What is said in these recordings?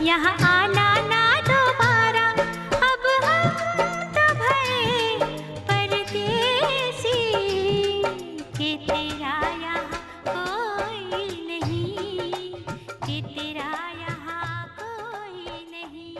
यहाँ आना ना दोबारा, अब हम तो भये परदेसी, कि तेरा यहाँ कोई नहीं, कि तेरा यहाँ कोई नहीं।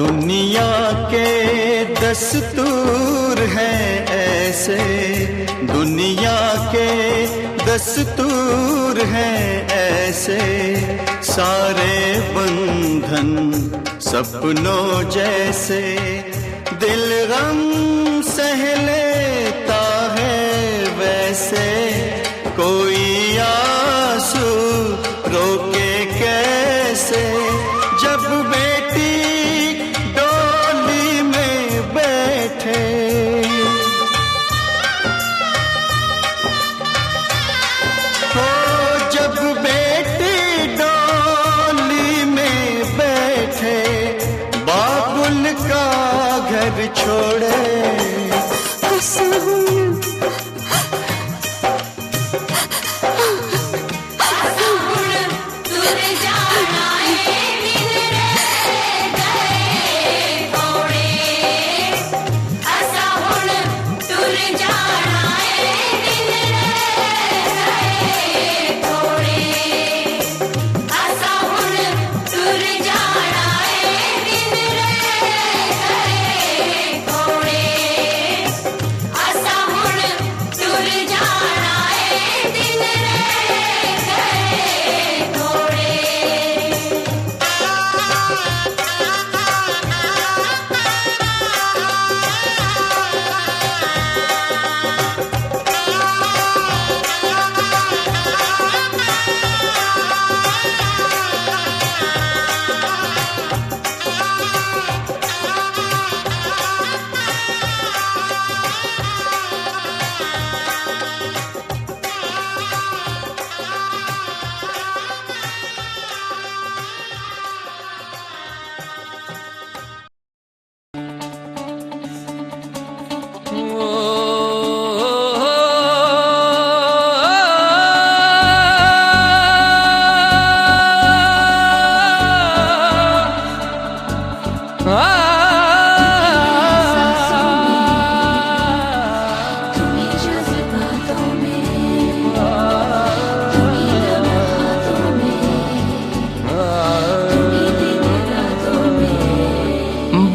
दुनिया के दस्तूर हैं ऐसे, दुनिया के दस्तूर हैं ऐसे, सारे बंधन सपनों जैसे, दिल गम सह लेता है वैसे, कोई आंसू रोके कैसे, जब बेटी डोली में बैठे। हो जब बेटी डोली में बैठे, बाबुल का घर छोड़े,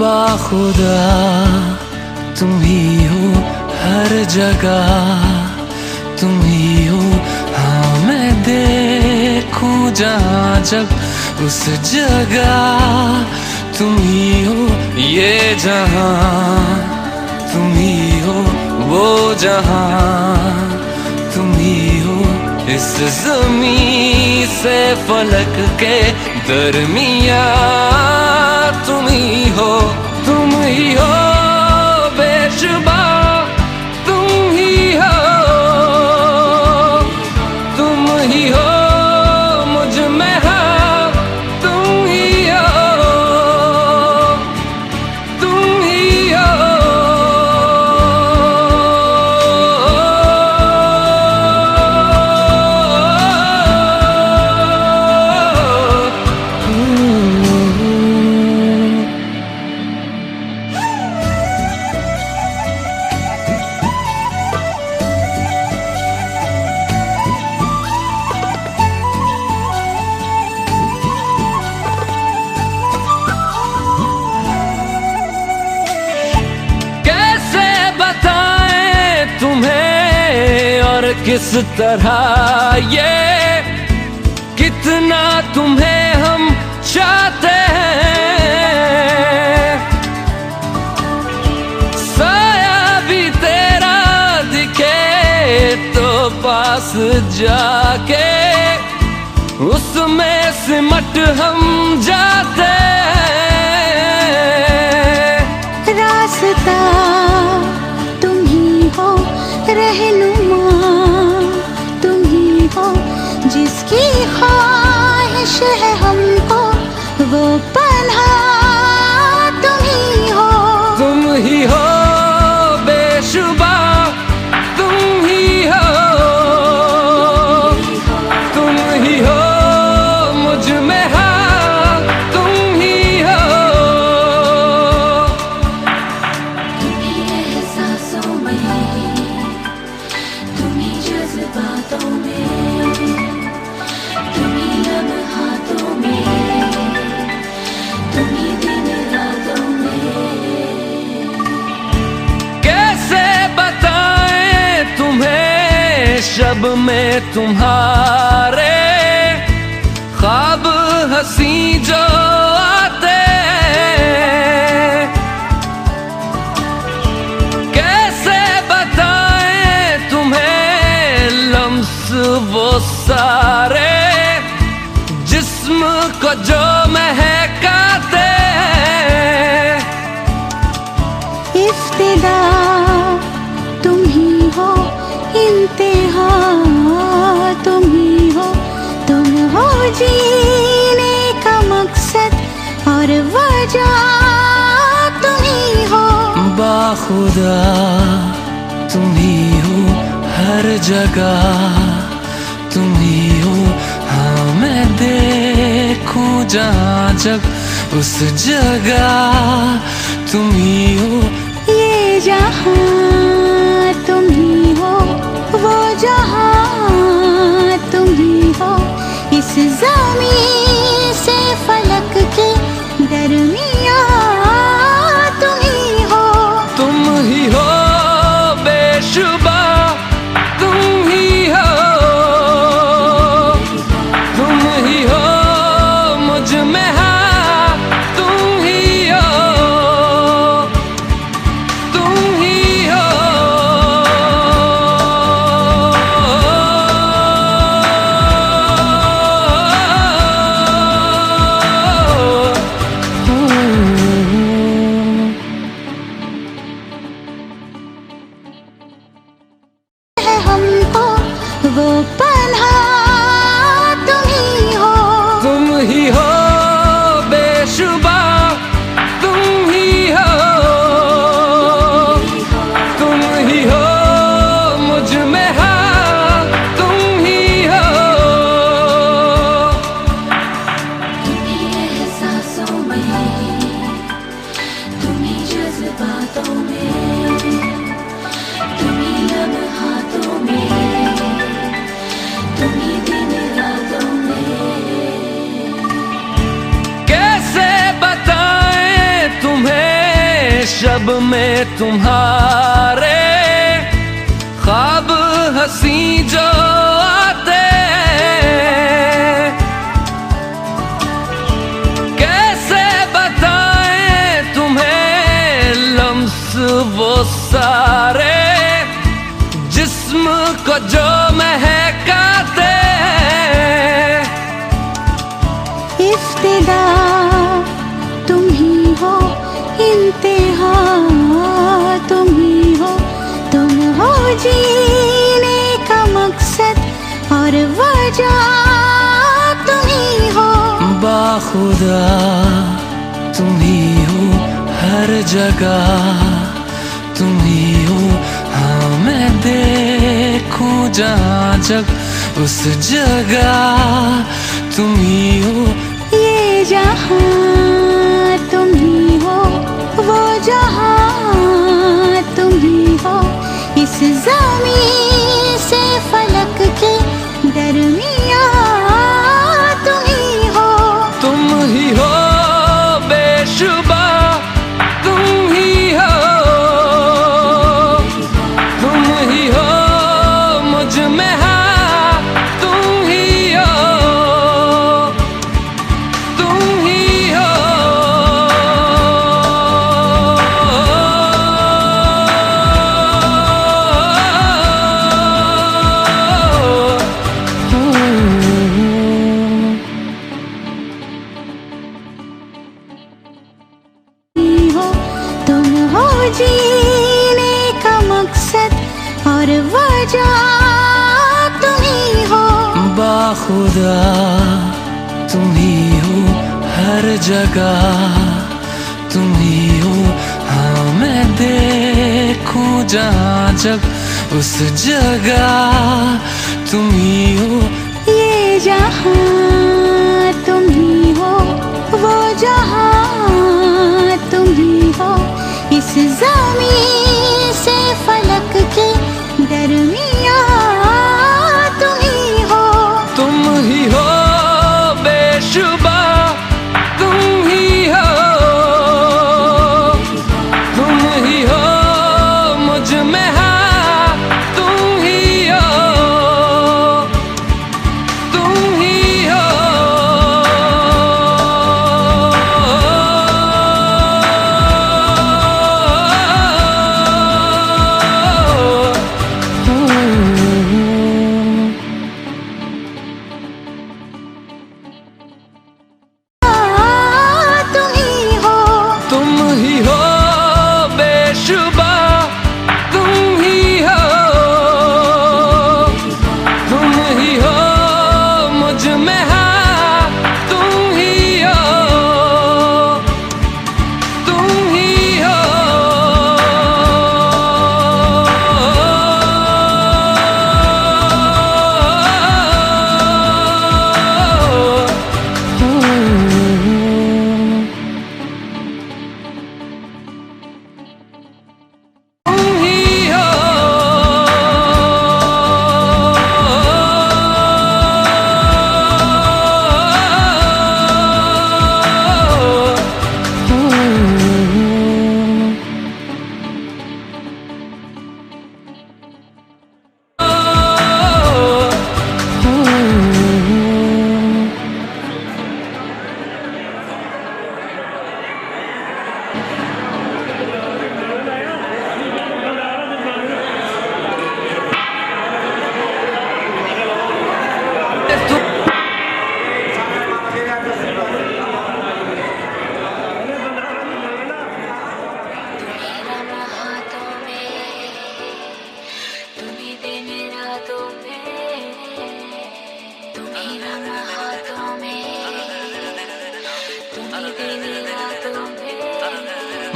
बाखुदा तुम ही हो हर जगह, तुम ही हो हाँ मैं देखूं जहाँ जब उस जगह, तुम ही हो ये जहाँ, तुम ही हो वो जहाँ, तुम ही हो इस ज़मीं से फलक के दरमियाँ, तुम ही हो बेशुबा, तुम ही हो मुझ में हाँ, तुम ही हो, तुम ही हो। किस तरह ये कितना तुम्हें हम चाहते हैं, साया भी तेरा दिखे तो पास जाके उसमें सिमट हम जाते हैं। रास्ता तुम ही हो, रहनुमा तुम ही हो, जिसकी ख्वाहिश है हमको वो पन्हा तुम ही हो, तुम ही हो बेशुबा, तुम ही हो, तुम ही हो मुझ में हाँ, तुम ही शब में तुम्हारे ख्वाब हंसी जो आते, कैसे बताएं तुम्हें लम्स वो सारे जिस्म को जो महकाते। इफ्तिदा तुम ही हो, इंतहा तुम ही हो, तुम हो जीने का मकसद और वजह तुम ही हो। बाखुदा तुम ही हो हर जगह, तुम ही हो। हाँ मैं देखूं जहाँ जब उस जगह तुम ही हो। ये जहाँ तुम ही हो, वो जहाँ तुम ही हो। इस ज़मीन से फलक के दरमियाँ तुम ही हो। तुम ही हो बेशुबा, तुम ही हो, तुम ही हो मुझ में हाँ, तुम ही हो, तुम ही हो। है हमको वो पन्हा तुम ही हो। तुम ही हो बेशुबा, तुम ही हो, तुम ही हो मुझ में हाँ, तुम ही हो। तुम्हीं एहसासों में, तुम्हीं जज्बातों में, तुम्हीं लम्हातों में, तुम्हीं दिन रातों में। कैसे बताएं तुम्हें शब में तुम्हारे ख्वाब हंसी जो आते, कैसे बताएं तुम्हें लम्स वो सारे जिस्म को जो महकाते। इफ्तिदा तुम ही हो, इंतहा तुम ही हो, तुम हो जीने का मकसद और वजह तुम ही हो। बाखुदा तुम ही हो हर जगह, तुम ही हो। हाँ मैं देखूं जहाँ जब उस जगह तुम ही हो। ये जहाँ तुम ही हो, वो जहाँ तुम ही हो। इस ज़मीन से फलक के दरमियाँ तुम ही हो। तुम ही हो बेशुबा, तुम ही हो, तुम ही हो मुझ में हाँ, तुम ही हो, तुम ही हो। हो, तुम हो जीने का मकसद और वजह तुम ही हो। बाखुदा तुम ही हो हर जगह, तुम ही हो। हाँ मैं देखूं जहाँ जब उस जगह तुम ही हो। ये जहाँ तुम ही हो, वो जहाँ तुम ही हो। इस ज़मीन से फलक के दरमियाँ तुम ही हो। तुम ही हो बेशुबा, तुम ही हो, तुम ही हो मुझ में हाँ, तुम ही हो।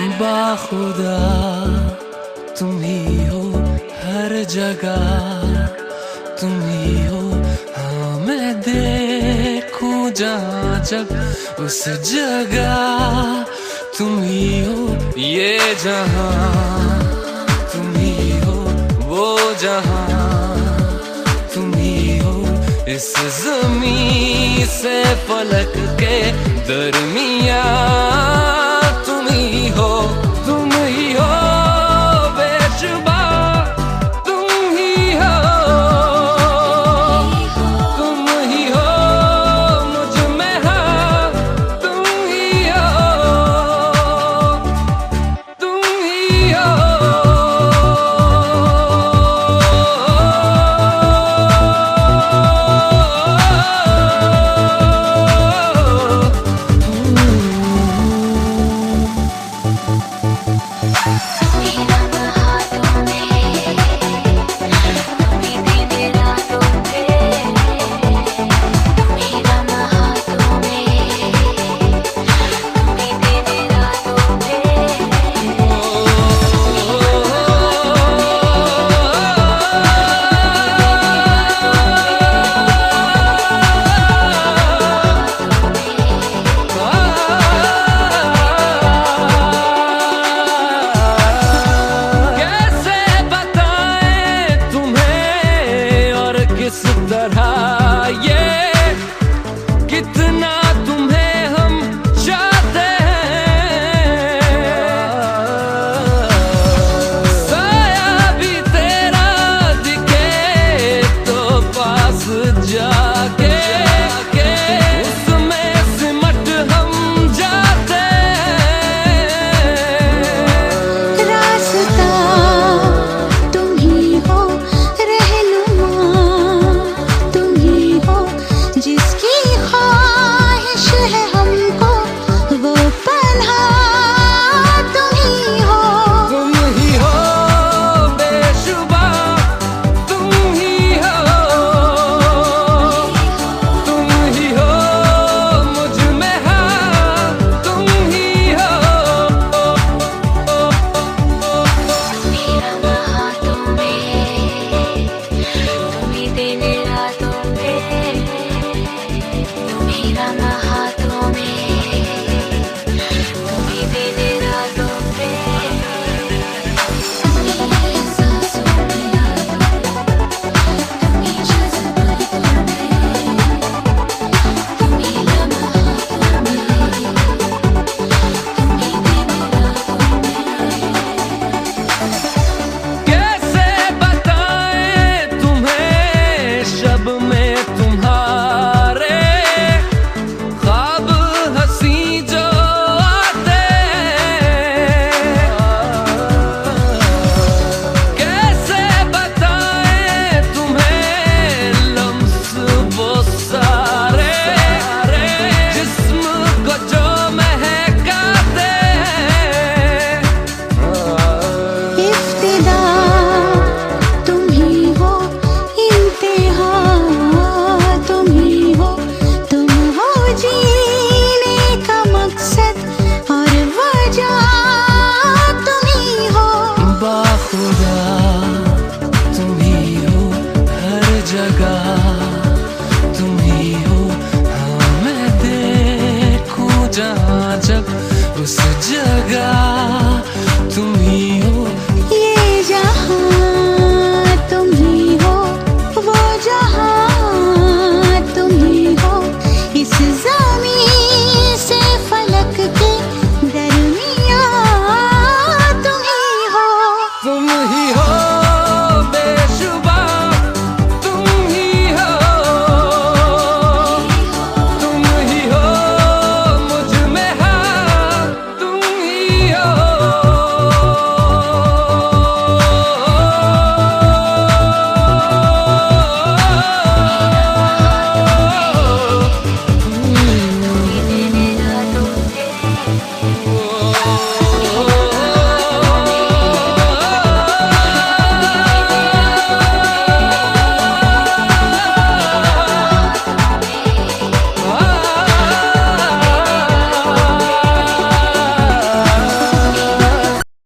बाखुदा तुम ही हो हर जगह, तुम ही हो। हाँ मैं देखूं जहाँ जब उस जगह तुम ही हो। ये जहाँ तुम ही हो, वो जहाँ तुम ही हो। इस ज़मीं से फलक के दरमियाँ